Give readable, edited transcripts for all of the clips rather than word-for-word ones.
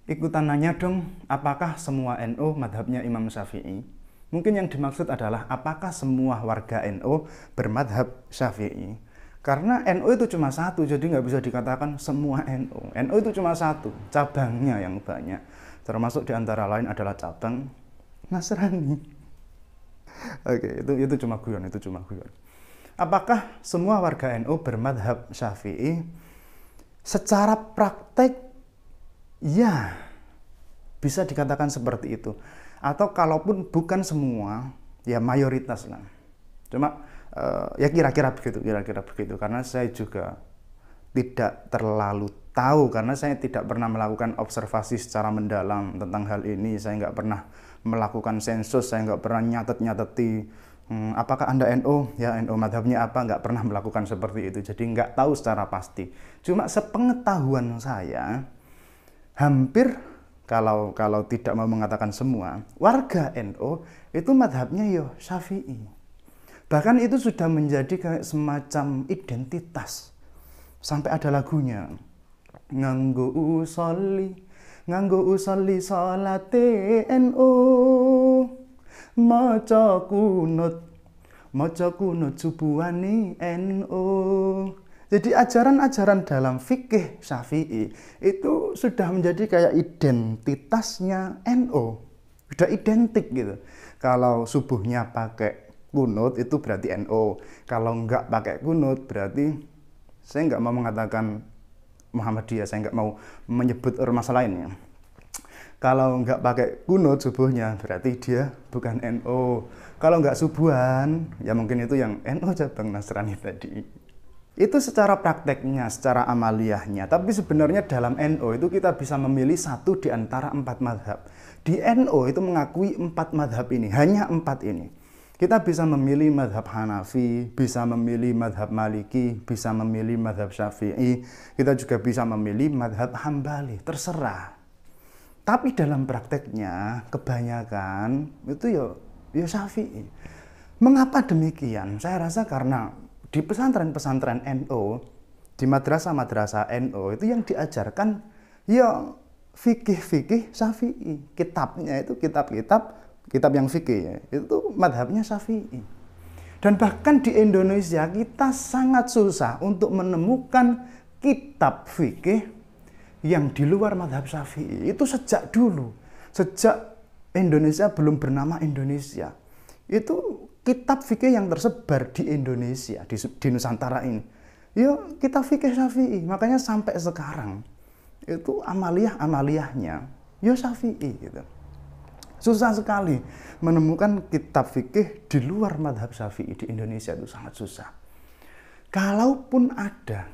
Ikutan nanya dong, apakah semua NU madhabnya Imam Syafi'i? Mungkin yang dimaksud adalah apakah semua warga NU bermadhab Syafi'i? Karena NU itu cuma satu, jadi nggak bisa dikatakan semua NU. NU itu cuma satu, cabangnya yang banyak. Termasuk diantara lain adalah cabang Nasrani. Oke, itu cuma guyon, itu cuma guyon. Apakah semua warga NU bermadhab Syafi'i? Secara praktek, ya, bisa dikatakan seperti itu. Atau kalaupun bukan semua, ya mayoritas lah. Cuma ya kira-kira begitu. Karena saya juga tidak terlalu tahu, karena saya tidak pernah melakukan observasi secara mendalam tentang hal ini. Saya nggak pernah melakukan sensus, saya nggak pernah nyatet-nyateti apakah Anda NU, ya NU madhabnya apa, nggak pernah melakukan seperti itu. Jadi nggak tahu secara pasti. Cuma sepengetahuan saya, hampir kalau tidak mau mengatakan semua, warga NU itu madhabnya ya Syafi'i. Bahkan itu sudah menjadi kayak semacam identitas. Sampai ada lagunya. Nganggo usolli salate NU, maca kunut subuhani NU. Jadi ajaran-ajaran dalam fikih Syafi'i itu sudah menjadi kayak identitasnya NU. Sudah identik gitu. Kalau subuhnya pakai kunut itu berarti NU. Kalau enggak pakai kunut berarti, saya enggak mau mengatakan Muhammadiyah, saya enggak mau menyebut ormas lainnya. Kalau enggak pakai kunut subuhnya berarti dia bukan NU. Kalau enggak subuhan, ya mungkin itu yang NU cabang Nasrani tadi. Itu secara prakteknya, secara amaliyahnya. Tapi sebenarnya dalam NU itu kita bisa memilih satu di antara 4 madhab. Di NU itu mengakui 4 madhab ini, hanya 4 ini. Kita bisa memilih madhab Hanafi, bisa memilih madhab Maliki, bisa memilih madhab Syafi'i. Kita juga bisa memilih madhab Hambali, terserah. Tapi dalam prakteknya, kebanyakan itu ya Syafi'i. Mengapa demikian? Saya rasa karena di pesantren-pesantren NU, di madrasah-madrasah NU itu yang diajarkan ya fikih-fikih Syafi'i. Kitabnya itu kitab yang fikih ya, itu madhabnya Syafi'i. Dan bahkan di Indonesia kita sangat susah untuk menemukan kitab fikih yang di luar madhab Syafi'i. Itu sejak dulu, sejak Indonesia belum bernama Indonesia. Itu kitab fikih yang tersebar di Indonesia, di Nusantara ini, ya kitab fikih Syafi'i. Makanya sampai sekarang itu amaliyahnya ya Syafi'i gitu. Susah sekali menemukan kitab fikih di luar madhab Syafi'i di Indonesia, itu sangat susah. Kalaupun ada,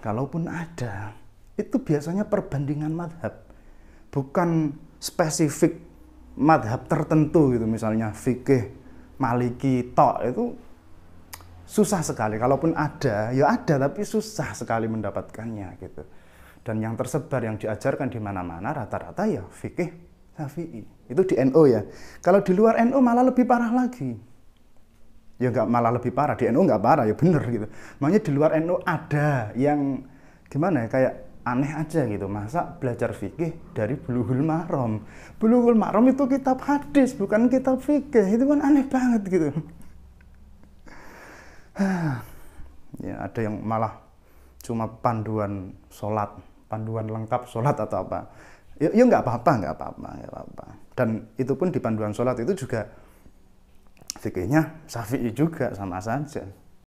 itu biasanya perbandingan madhab, bukan spesifik madhab tertentu gitu. Misalnya fikih Maliki tok, itu susah sekali. Kalaupun ada, ya ada, tapi susah sekali mendapatkannya gitu. Dan yang tersebar, yang diajarkan di mana-mana rata-rata ya fikih Syafi'i. Itu di NU ya. Kalau di luar NU malah lebih parah lagi. Ya nggak malah lebih parah, di NU nggak parah, ya bener gitu. Makanya di luar NU ada yang gimana ya, kayak aneh aja gitu. Masa belajar fikih dari Bulughul Maram? Bulughul Maram itu kitab hadis, bukan kitab fikih. Itu kan aneh banget gitu. Ya ada yang malah cuma panduan sholat, panduan lengkap sholat atau apa. Ya nggak apa-apa. Dan itu pun di panduan sholat itu juga fikihnya Syafi'i juga, sama saja.